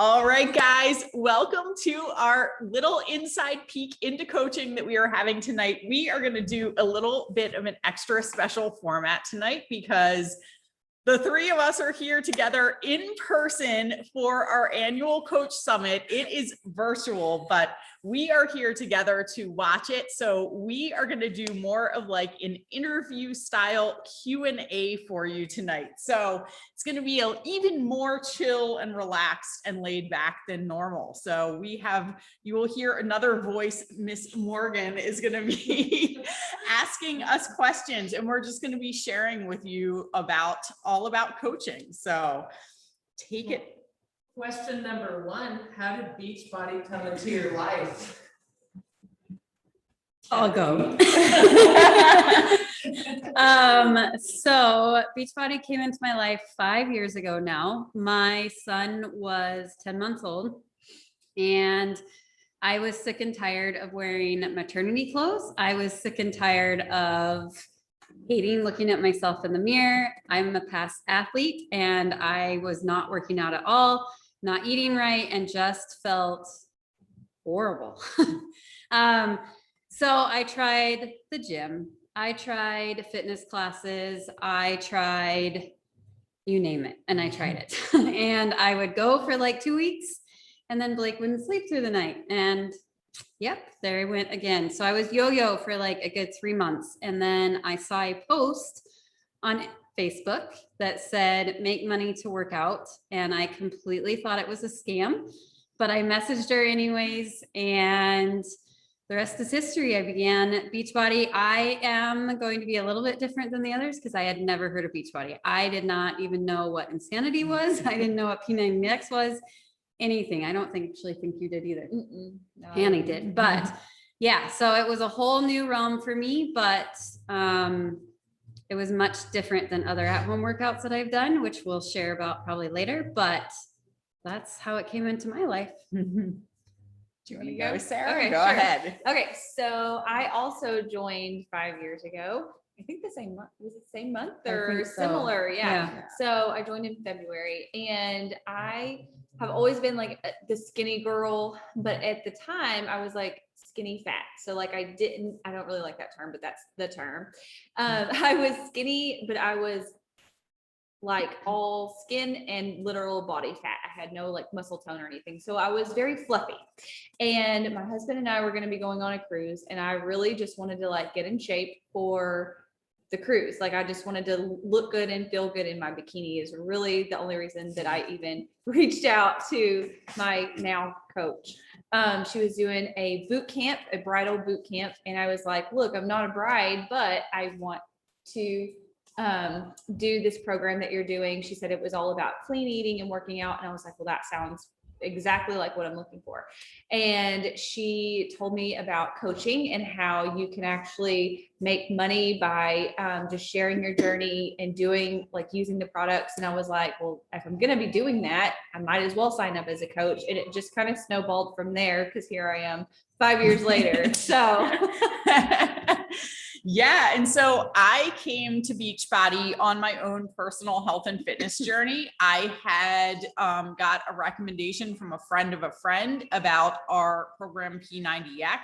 All right, guys, welcome to our little inside peek into coaching that we are having tonight. We are going to do a little bit of an extra special format tonight because the three of us are here together in person for our annual Coach Summit. It is virtual, but we are here together to watch it. So we are going to do more of like an interview style Q&A for you tonight. So it's going to be even more chill and relaxed and laid back than normal. So you will hear another voice. Miss Morgan is going to be asking us questions, and we're just going to be sharing with you all about coaching. So take it. Question number one, how did Beachbody come into your life? I'll go. So Beachbody came into my life 5 years ago now. My son was 10 months old and I was sick and tired of wearing maternity clothes. I was sick and tired of hating looking at myself in the mirror. I'm a past athlete and I was not working out at all, not eating right, and just felt horrible. So I tried the gym. I tried fitness classes. I tried, you name it, and I tried it. And I would go for like 2 weeks and then Blake wouldn't sleep through the night. And yep, there I went again. So I was yo-yo for like a good 3 months. And then I saw a post on Facebook that said, make money to work out. And I completely thought it was a scam, but I messaged her anyways. And the rest is history. I began Beachbody. I am going to be a little bit different than the others because I had never heard of Beachbody. I did not even know what insanity was. I didn't know what P90X was. Anything. I don't actually think you did either. No. Annie did, but yeah, so it was a whole new realm for me, but it was much different than other at-home workouts that I've done, which we'll share about probably later, but that's how it came into my life. Do you want to go, Sarah? Okay, go sure. ahead. Okay, so I also joined 5 years ago. I think the same month. Was it the same month I or think so. similar? Yeah. Yeah. So I joined in February, and I have always been like the skinny girl, but at the time I was like skinny fat. So like I don't really like that term, but that's the term. I was skinny, but I was like all skin and literal body fat. I had no like muscle tone or anything. So I was very fluffy. And my husband and I were going to be going on a cruise, and I really just wanted to like get in shape for the cruise. Like I just wanted to look good and feel good in my bikini is really the only reason that I even reached out to my now coach. She was doing a boot camp, a bridal boot camp. And I was like, look, I'm not a bride, but I want to do this program that you're doing. She said it was all about clean eating and working out. And I was like, well, that sounds exactly like what I'm looking for. And she told me about coaching and how you can actually make money by just sharing your journey and doing like using the products. And I was like, well, if I'm going to be doing that, I might as well sign up as a coach. And it just kind of snowballed from there because here I am 5 years later. So yeah. And so I came to Beachbody on my own personal health and fitness journey. I had got a recommendation from a friend of a friend about our program P90X.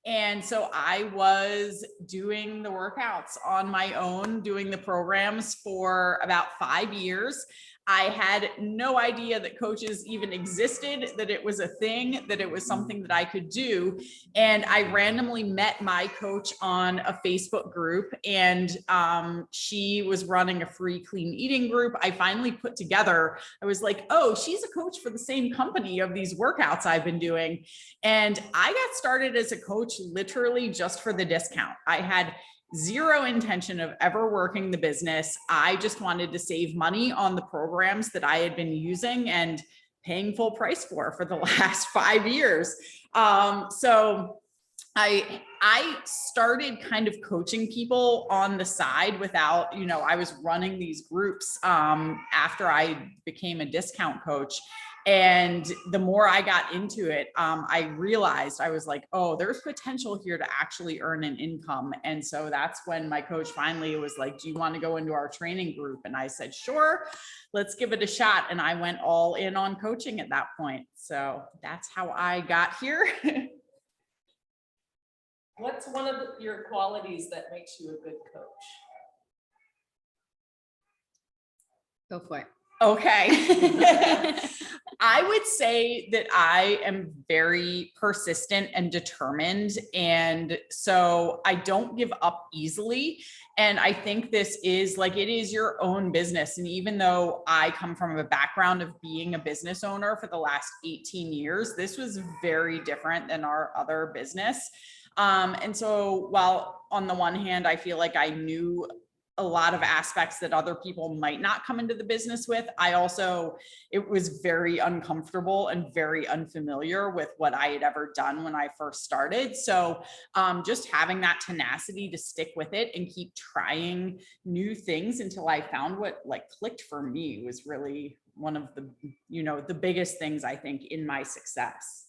And so I was doing the workouts on my own, doing the programs for about 5 years. I had no idea that coaches even existed, that it was a thing, that it was something that I could do. And I randomly met my coach on a Facebook group, and she was running a free clean eating group. I finally put together, I was like, oh, she's a coach for the same company of these workouts I've been doing. And I got started as a coach literally just for the discount. I had zero intention of ever working the business. I just wanted to save money on the programs that I had been using and paying full price for the last 5 years. So I started kind of coaching people on the side without, I was running these groups after I became a discount coach. And the more I got into it, I realized I was like, oh, there's potential here to actually earn an income. And so that's when my coach finally was like, do you want to go into our training group? And I said, sure, let's give it a shot. And I went all in on coaching at that point. So that's how I got here. What's one of your qualities that makes you a good coach? Go for it. Okay. I would say that I am very persistent and determined. And so I don't give up easily. And I think this is like, it is your own business. And even though I come from a background of being a business owner for the last 18 years, this was very different than our other business. And so while on the one hand, I feel like I knew a lot of aspects that other people might not come into the business with, it was very uncomfortable and very unfamiliar with what I had ever done when I first started. So just having that tenacity to stick with it and keep trying new things until I found what like clicked for me was really one of the, the biggest things I think in my success.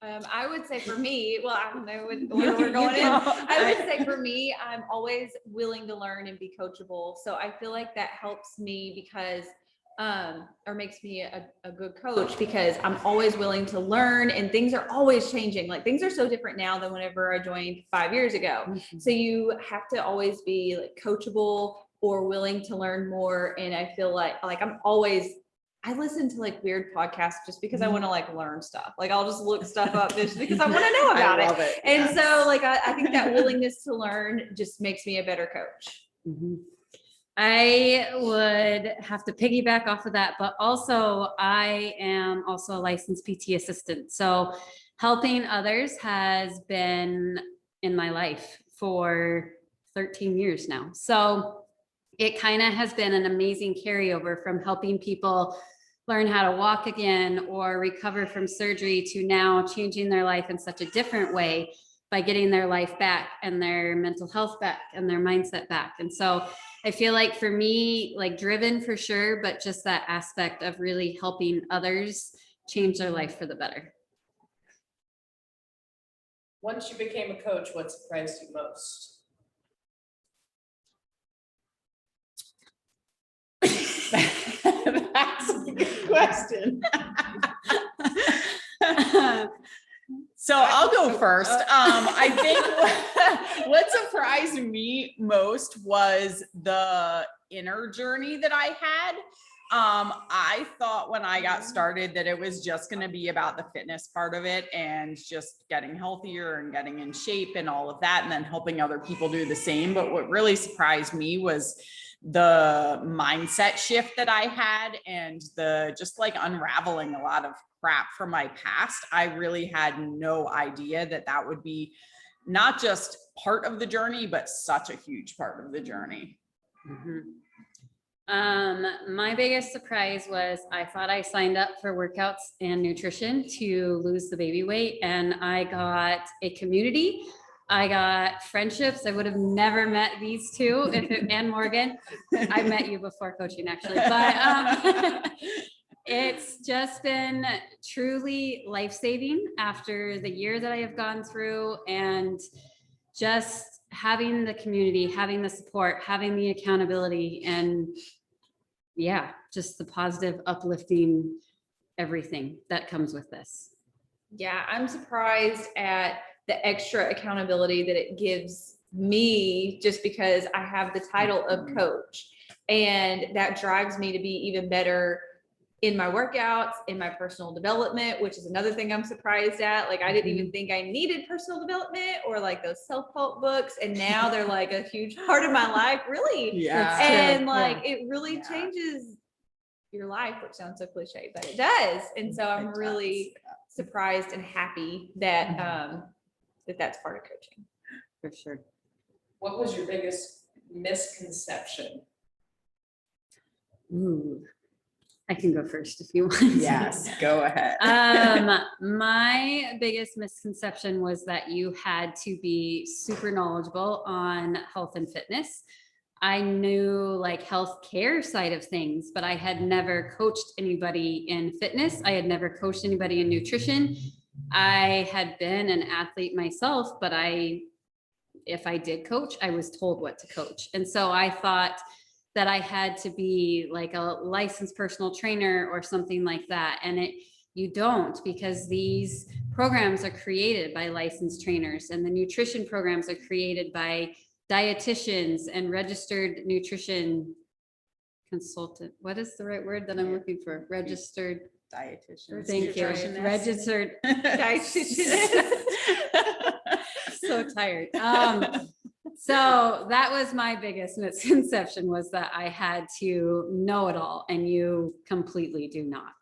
I would say for me, well, I don't know where we're going in. I would say for me, I'm always willing to learn and be coachable. So I feel like that helps me because, or makes me a good coach because I'm always willing to learn and things are always changing. Like things are so different now than whenever I joined 5 years ago. Mm-hmm. So you have to always be like coachable or willing to learn more. And I feel like I listen to like weird podcasts just because I want to like learn stuff. Like I'll just look stuff up just because I want to know about it. And yes. So like, I think that willingness to learn just makes me a better coach. Mm-hmm. I would have to piggyback off of that, but also I am also a licensed PT assistant. So helping others has been in my life for 13 years now. So it kind of has been an amazing carryover from helping people learn how to walk again or recover from surgery to now changing their life in such a different way by getting their life back and their mental health back and their mindset back. And so I feel like for me, like driven for sure, but just that aspect of really helping others change their life for the better. Once you became a coach, what surprised you most? That's a good question. So I'll go first. I think what surprised me most was the inner journey that I had. I thought when I got started that it was just going to be about the fitness part of it and just getting healthier and getting in shape and all of that, and then helping other people do the same. But what really surprised me was the mindset shift that I had and the just like unraveling a lot of crap from my past. I really had no idea that that would be not just part of the journey, but such a huge part of the journey. Mm-hmm. My biggest surprise was I thought I signed up for workouts and nutrition to lose the baby weight, and I got a community. I got friendships. I would have never met these two and Morgan. I met you before coaching actually, but it's just been truly life-saving after the year that I have gone through, and just having the community, having the support, having the accountability, and yeah, just the positive, uplifting everything that comes with this. Yeah, I'm surprised at the extra accountability that it gives me just because I have the title of coach, and that drives me to be even better in my workouts, in my personal development, which is another thing I'm surprised at. Like I didn't even think I needed personal development or like those self-help books. And now they're like a huge part of my life, really. Yeah. And like, it really changes your life, which sounds so cliche, but it does. And so I'm really surprised and happy that, that's part of coaching. For sure. What was your biggest misconception? Ooh. I can go first if you want. Yes, go ahead. My biggest misconception was that you had to be super knowledgeable on health and fitness. I knew like healthcare side of things, but I had never coached anybody in fitness. I had never coached anybody in nutrition. I had been an athlete myself, but if I did coach, I was told what to coach. And so I thought that I had to be like a licensed personal trainer or something like that. And you don't, because these programs are created by licensed trainers, and the nutrition programs are created by dietitians and registered nutrition consultant. What is the right word that I'm looking for? Registered Dietitian. Thank you. Nutritionist. Registered Dietitian. so tired. So that was my biggest misconception, was that I had to know it all, and you completely do not.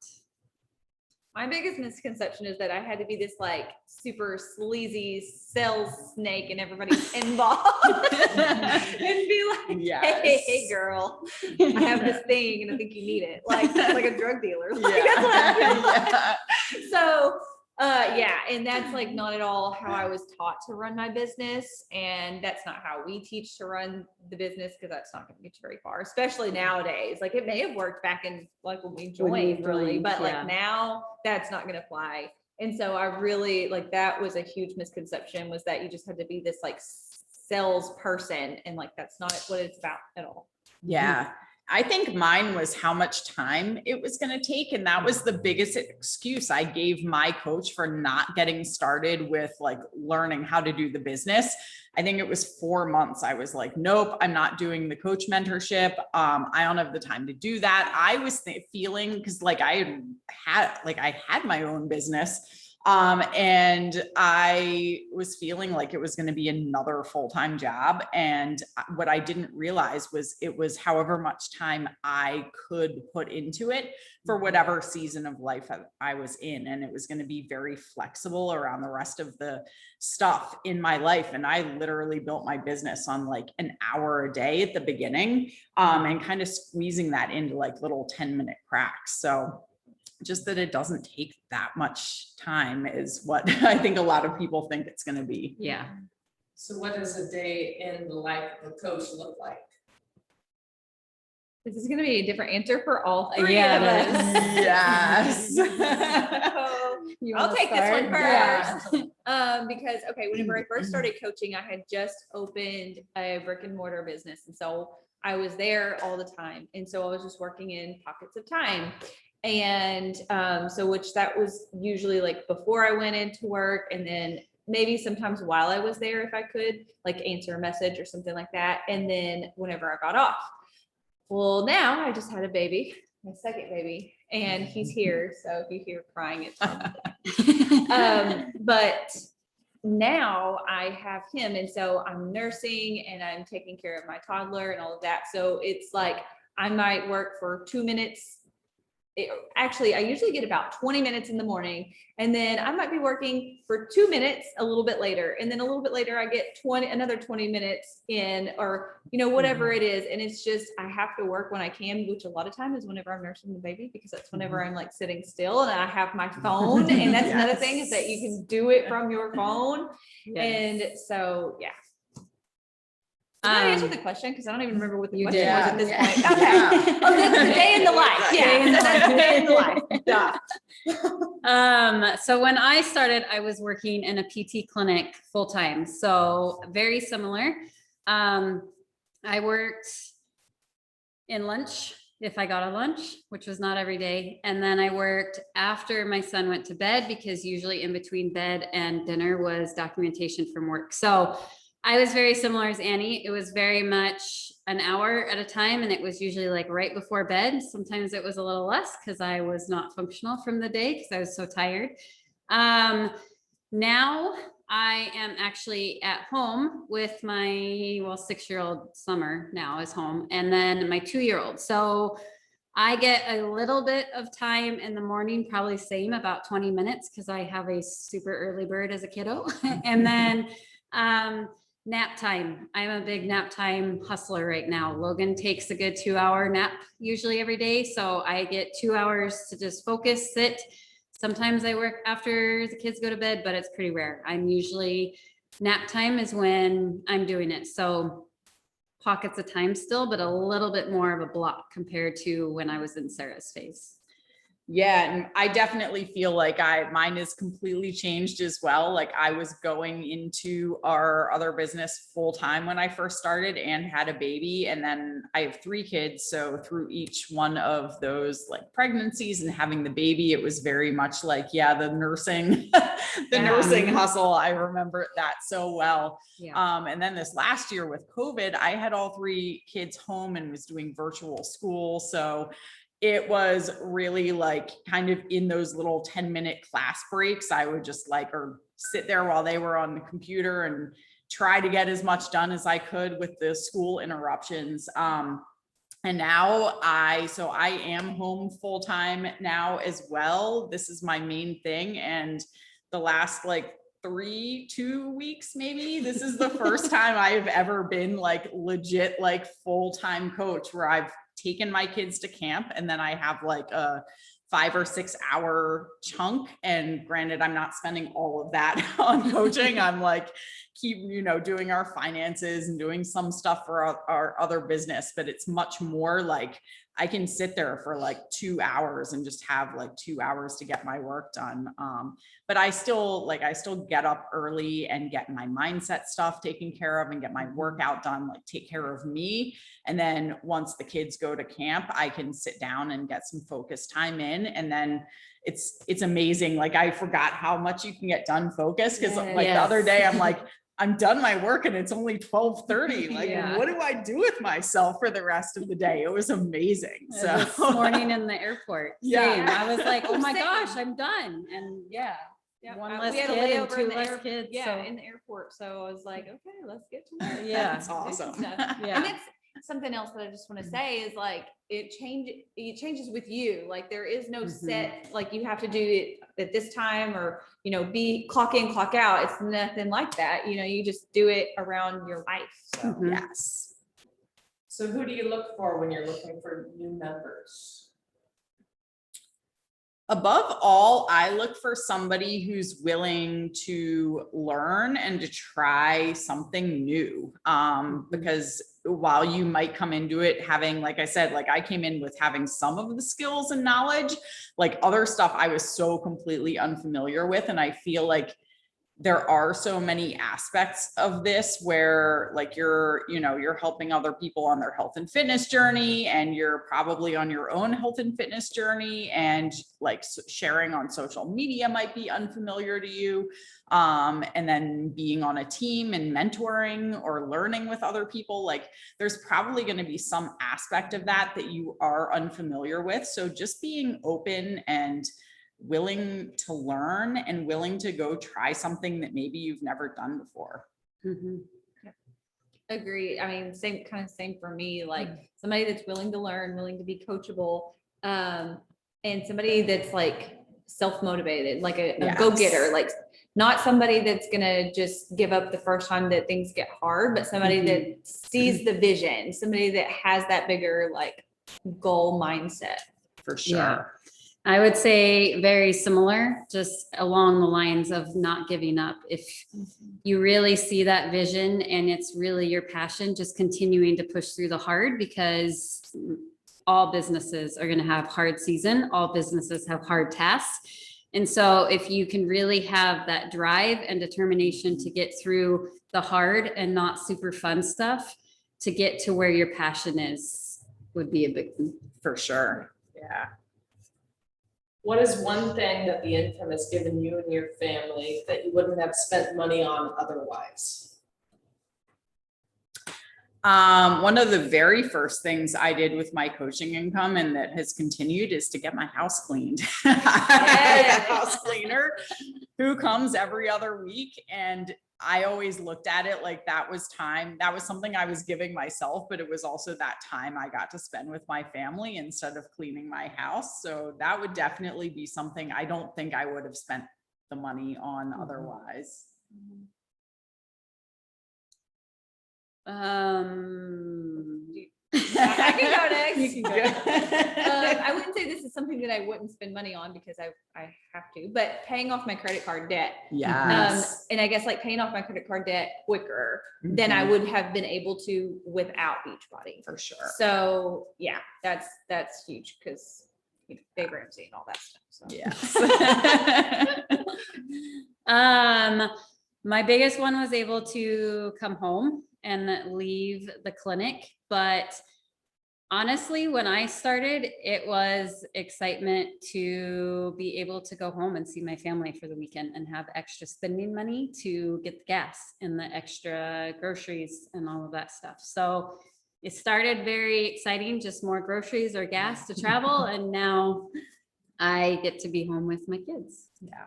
My biggest misconception is that I had to be this like super sleazy sales snake and everybody's involved and be like, Yes. hey girl, I have this thing and I think you need it. Like a drug dealer. Like, Yeah. that's what happened. Yeah. So yeah, and that's like not at all how I was taught to run my business. And that's not how we teach to run the business, because that's not going to get you very far, especially nowadays. Like it may have worked back in like when we joined, really, but like now that's not going to fly. And so I really like, that was a huge misconception, was that you just had to be this like sales person. And like, that's not what it's about at all. Yeah. I think mine was how much time it was going to take. And that was the biggest excuse I gave my coach for not getting started with like learning how to do the business. I think it was 4 months. I was like, nope, I'm not doing the coach mentorship. I don't have the time to do that. I was feeling, because like I had my own business. And I was feeling like it was going to be another full-time job. And what I didn't realize was it was however much time I could put into it for whatever season of life I was in. And it was going to be very flexible around the rest of the stuff in my life. And I literally built my business on like an hour a day at the beginning, and kind of squeezing that into like little 10-minute cracks. So just that it doesn't take that much time is what I think a lot of people think it's going to be. Yeah. So what does a day in the life of a coach look like? This is going to be a different answer for all three Yeah, of it us. Yes. You I'll wanna take this one start? first. Because, okay, whenever I first started coaching, I had just opened a brick and mortar business. And so I was there all the time. And so I was just working in pockets of time. And which that was usually like before I went into work, and then maybe sometimes while I was there, if I could like answer a message or something like that. And then whenever I got off. Well, now I just had a baby, my second baby, and he's here. So if you hear crying, it's but now I have him. And so I'm nursing and I'm taking care of my toddler and all of that. So it's like, I might work for 2 minutes. Actually, I usually get about 20 minutes in the morning, and then I might be working for 2 minutes a little bit later. And then a little bit later, I get another 20 minutes in, or, whatever it is. And it's just, I have to work when I can, which a lot of time is whenever I'm nursing the baby, because that's whenever I'm like sitting still and I have my phone. And that's another thing, is that you can do it from your phone. Yes. And so, yeah. Did I answer the question? Because I don't even remember what the You question did. was at this Yeah. point. Okay. Yeah. Oh, that's the day in the life. Yeah. So that's the day in the life. Duh. So when I started, I was working in a PT clinic full time. So very similar. I worked in lunch if I got a lunch, which was not every day. And then I worked after my son went to bed, because usually in between bed and dinner was documentation from work. So I was very similar as Annie. It was very much an hour at a time, and it was usually like right before bed. Sometimes it was a little less because I was not functional from the day because I was so tired. Now I am actually at home with my 6-year-old. Summer now is home, and then my 2-year-old. So I get a little bit of time in the morning, probably same, about 20 minutes, because I have a super early bird as a kiddo. And then Nap time. I'm a big nap time hustler right now. Logan takes a good 2-hour nap usually every day. So I get 2 hours to just focus, sit. Sometimes I work after the kids go to bed, but it's pretty rare. I'm usually, nap time is when I'm doing it. So pockets of time still, but a little bit more of a block compared to when I was in Sarah's phase. Yeah, and I definitely feel like mine is completely changed as well. Like I was going into our other business full time when I first started and had a baby. And then I have 3 kids. So through each one of those like pregnancies and having the baby, it was very much like, yeah, the nursing, nursing hustle. I remember that so well. Yeah. And then this last year with COVID, I had all 3 kids home and was doing virtual school. So it was really like kind of in those little 10-minute class breaks, I would just like, or sit there while they were on the computer and try to get as much done as I could with the school interruptions. And now so I am home full time now as well. This is my main thing. And the last like 2 weeks, maybe this is the first time I've ever been like legit, like full-time coach where I've taken my kids to camp and then I have like a 5 or 6 hour chunk. And granted, I'm not spending all of that on coaching. I'm like, doing our finances and doing some stuff for our other business, but it's much more like I can sit there for like 2 hours and just have like 2 hours to get my work done. But I still get up early and get my mindset stuff taken care of and get my workout done, like take care of me. And then once the kids go to camp, I can sit down and get some focused time in. And then it's amazing. Like I forgot how much you can get done focused. Cause like the other day I'm like, I'm done my work and it's only 12:30. Like, what do I do with myself for the rest of the day? It was amazing. So this morning in the airport, same. I was like, oh my Same. gosh, I'm done. And one less we had a kid and layover 2 in the less kids. Yeah, so. in the airport. So I was like, okay, let's get to work. Yeah. That's awesome. And that's something else that I just want to say is like it changes with you. Like there is no set, like you have to do it at this time or be clock in, clock out. It's nothing like that. You just do it around your life. So Yes. So who do you look for when you're looking for new members? Above all, I look for somebody who's willing to learn and to try something new. Because while you might come into it having, like I said, like I came in with having some of the skills and knowledge, like other stuff I was so completely unfamiliar with. And I feel like there are so many aspects of this where like you're helping other people on their health and fitness journey, and you're probably on your own health and fitness journey, and like sharing on social media might be unfamiliar to you. And then being on a team and mentoring or learning with other people, like there's probably going to be some aspect of that you are unfamiliar with. So just being open and willing to learn and willing to go try something that maybe you've never done before. agree. I mean, same for me, like somebody that's willing to learn, willing to be coachable, and somebody that's like self-motivated, like a go-getter, like not somebody that's gonna just give up the first time that things get hard, but somebody that sees the vision, somebody that has that bigger like goal mindset. For sure. Yeah. I would say very similar, just along the lines of not giving up. If you really see that vision and it's really your passion, just continuing to push through the hard, because all businesses are going to have hard season. All businesses have hard tasks. And so if you can really have that drive and determination to get through the hard and not super fun stuff to get to where your passion is, would be a big thing. For sure. Yeah. What is one thing that the income has given you and your family that you wouldn't have spent money on otherwise? One of the very first things I did with my coaching income, and that has continued, is to get my house cleaned. I have a house cleaner who comes every other week, and I always looked at it like that was time. That was something I was giving myself, but it was also that time I got to spend with my family instead of cleaning my house. So that would definitely be something I don't think I would have spent the money on otherwise. I can go next. You can go. I wouldn't say this is something that I wouldn't spend money on because I have to, but paying off my credit card debt. Yes. And I guess like paying off my credit card debt quicker than I would have been able to without Beachbody. For sure. So yeah, that's huge because Dave Ramsey and all that stuff. So. Yes. My biggest one was able to come home and leave the clinic, but honestly, when I started, it was excitement to be able to go home and see my family for the weekend and have extra spending money to get the gas and the extra groceries and all of that stuff. So it started very exciting, just more groceries or gas to travel. And now I get to be home with my kids. Yeah.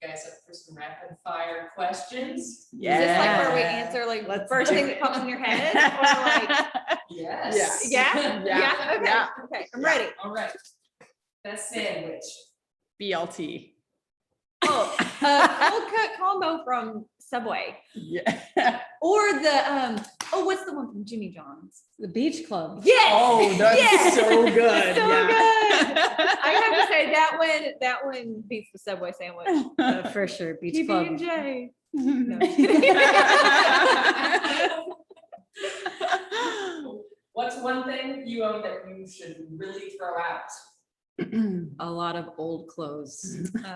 You guys up for some rapid fire questions? Yeah. Is this like where we answer like Let's first do thing it. that pops in your head? Or like, Yes. yeah? Yeah. Okay. Yeah. Okay. I'm Yeah. ready. All right. Best sandwich. BLT. Oh, cold cut combo from Subway. Yeah. Or the what's the one from Jimmy John's? The beach club. Yes. Oh, that's Yes! so good. So yeah. good. I have to say that one beats the Subway sandwich. For sure. Beach club. PB&J. What's one thing you own that you should really throw out? A lot of old clothes. I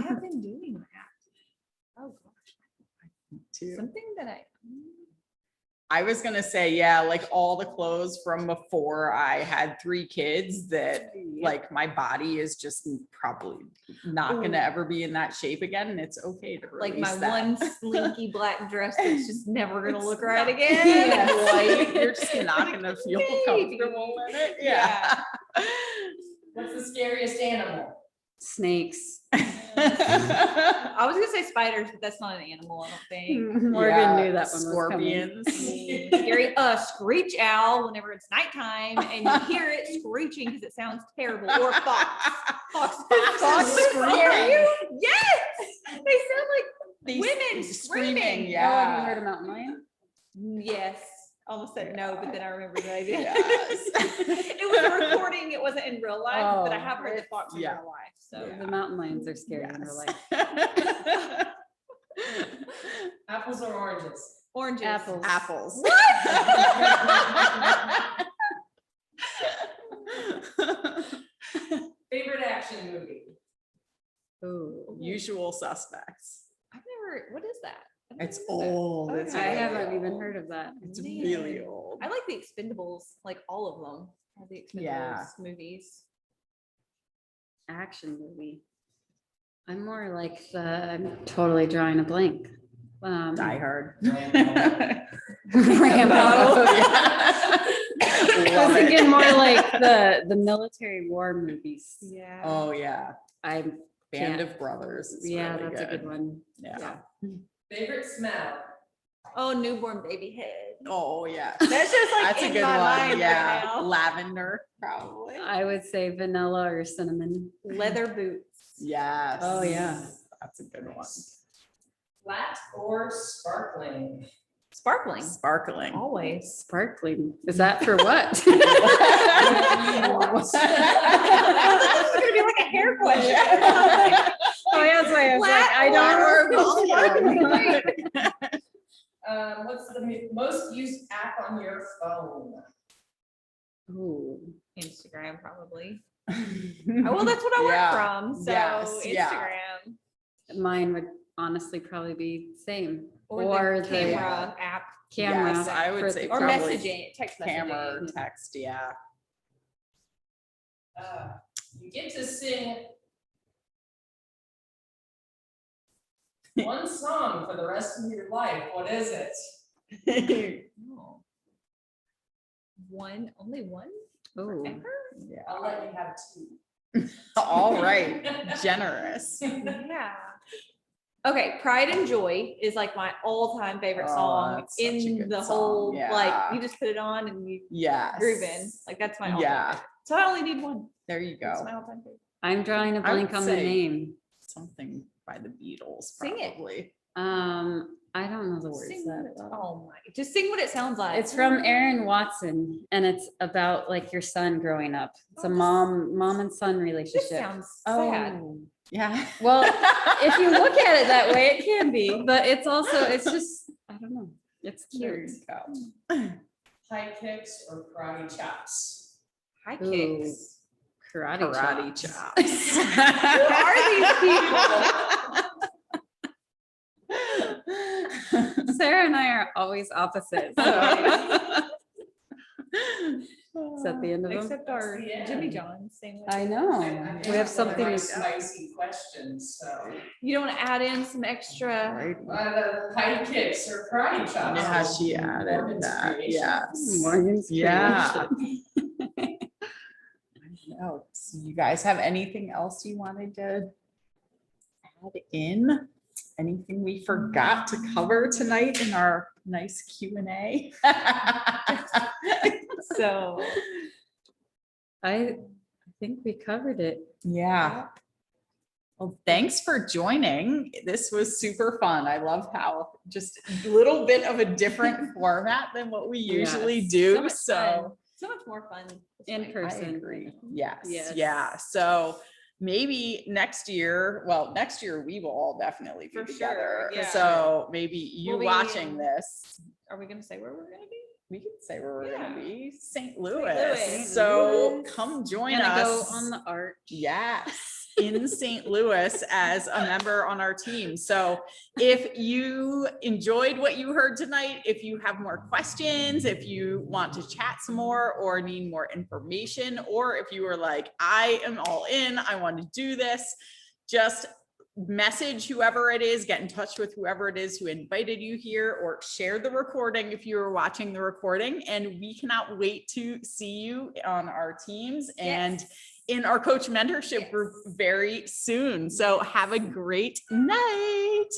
have been doing that. Oh gosh, Too. something that I was gonna say, yeah, like all the clothes from before I had 3 kids that like my body is just probably not gonna ever be in that shape again. And it's okay to like release my that. one slinky black dress that's just never gonna It's look right not- again. Yeah, like, you're just not gonna feel Maybe. comfortable in it. Yeah. What's the scariest animal? Snakes. I was gonna say spiders, but that's not an animal, I don't think. Morgan Yeah, knew that one was coming. scorpions. Scary, screech owl whenever it's nighttime and you hear it screeching because it sounds terrible. Or fox. Fox screaming. Yes, they sound like They women screaming. Oh, have you Yeah. heard of mountain lion? Yes. Almost said no, but then I remembered that I did. Yes. It was a recording. It wasn't in real life, but I have heard the fox in Yeah. real life. So Yeah. The mountain lions are scary in real life. Apples or oranges? oranges. Apples. Apples. Favorite action movie? Ooh. Usual Suspects. I've never. What is that? I've never It's heard of that. old. It's I Okay. haven't really even old. heard of that. It's Man. really old. I like the Expendables, like all of them. All the Expendables Yeah. movies. Action movie. I'm more like I'm totally drawing a blank. Die Hard. Rambo. I Love was it. thinking more like the military war movies. Yeah. Oh yeah, I'm Band Yeah. of Brothers. Is yeah, really that's a good one. Yeah. Favorite smell? Oh, newborn baby head. Oh yeah. That's just like That's a in good my one. mind Yeah, right now. lavender probably. I would say vanilla or cinnamon. Leather boots. Yes. Oh, yeah. That's a good one. Flat or sparkling? Sparkling. Sparkling. Always. Sparkling. Is that for what? This is gonna be like a hair question. Oh, yeah, that's why I was like, Flat I don't or know. What's the most used app on your phone? Ooh. Instagram, probably. Well, that's what I work Yeah. from. So Yes, yeah. Instagram Mine would honestly probably be same. or the camera app Camera. Yes, I would for say or probably messaging, text Camera or messaging. text. Yeah. You get to sing one song for the rest of your life. What is it? Oh. One, only one Ooh. ever? Yeah. I'll let you have 2. All right. Generous. Yeah. Okay, Pride and Joy is like my all-time favorite Oh, song that's such a in good the song, whole, yeah. like, you just put it on and you Yes. groove in. Like, that's my all-time Yeah. favorite. So I only need one. There you That's go. my all-time favorite. I'm drawing a I would blank on the say- name. Something by the Beatles, Sing it. probably. I don't know the words. Sing That what it- well. Oh my, just sing what it sounds like. It's from Aaron Watson, and it's about like your son growing up. It's a mom and son This relationship. sounds sad. Oh, yeah. Well, if you look at it that way, it can be, but it's also, it's just, I don't know. It's There cute. you go. High kicks or karate chops? High Ooh. kicks. Karate, Karate chops. chops. Who are these people? Sarah and I are always opposite. So it's at the end of them. Except our That's the end. Jimmy John's same way. I know. We have something. Like to spicy questions, so. You don't want to add in some extra. High kicks or karate chops? Yeah, she added Morgan's that. creation. Yes. Morgan's Yeah. creation. Oh, so you guys have anything else you wanted to add in? Anything we forgot to cover tonight in our nice Q&A? So I think we covered it. Yeah. Well, thanks for joining. This was super fun. I love how just a little bit of a different format than what we usually Yes. do. so much So fun. So much more fun. this In way. I person. agree. Yes. Yes. Yeah. So maybe next year we will all definitely be For sure, together. yeah. So maybe you We'll be watching in- this, Are we gonna say where we're gonna be? we can say where we're Yeah. gonna be, St. Louis. Louis. So come join Gonna us. go on the arch. Yes, in St. Louis as a member on our team. So if you enjoyed what you heard tonight, if you have more questions, if you want to chat some more or need more information, or if you are like, I am all in, I want to do this, just message whoever it is, get in touch with whoever it is who invited you here, or share the recording if you are watching the recording. And we cannot wait to see you on our teams and Yes. in our coach mentorship group very soon. So have a great night.